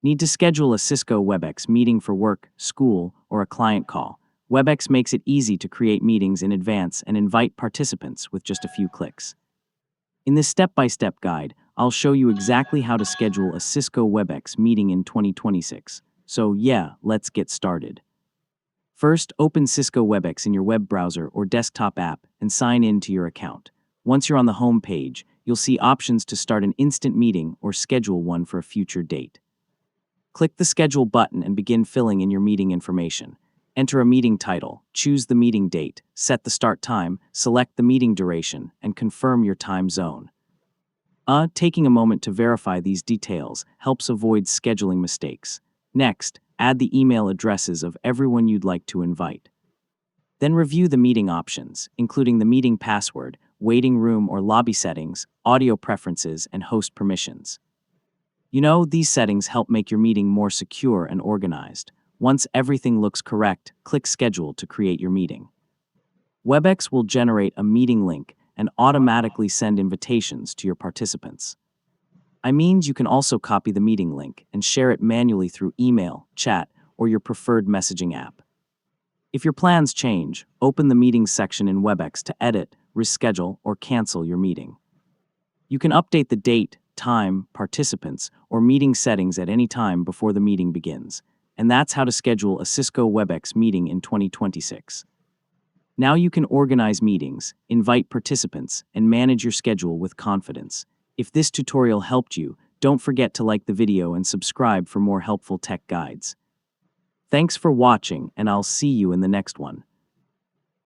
Need to schedule a Cisco Webex meeting for work, school, or a client call? Webex makes it easy to create meetings in advance and invite participants with just a few clicks. In this step-by-step guide, I'll show you exactly how to schedule a Cisco Webex meeting in 2026. So yeah, let's get started. First, open Cisco Webex in your web browser or desktop app and sign in to your account. Once you're on the home page, you'll see options to start an instant meeting or schedule one for a future date. Click the Schedule button and begin filling in your meeting information. Enter a meeting title, choose the meeting date, set the start time, select the meeting duration, and confirm your time zone. Taking a moment to verify these details helps avoid scheduling mistakes. Next, add the email addresses of everyone you'd like to invite. Then review the meeting options, including the meeting password, waiting room or lobby settings, audio preferences, and host permissions. These settings help make your meeting more secure and organized. Once everything looks correct, click Schedule to create your meeting. Webex will generate a meeting link and automatically send invitations to your participants. You can also copy the meeting link and share it manually through email, chat, or your preferred messaging app. If your plans change, open the Meetings section in Webex to edit, reschedule, or cancel your meeting. You can update the date, time, participants, or meeting settings at any time before the meeting begins. And that's how to schedule a Cisco Webex meeting in 2026. Now you can organize meetings, invite participants, and manage your schedule with confidence. If this tutorial helped you, don't forget to like the video and subscribe for more helpful tech guides. Thanks for watching, and I'll see you in the next one.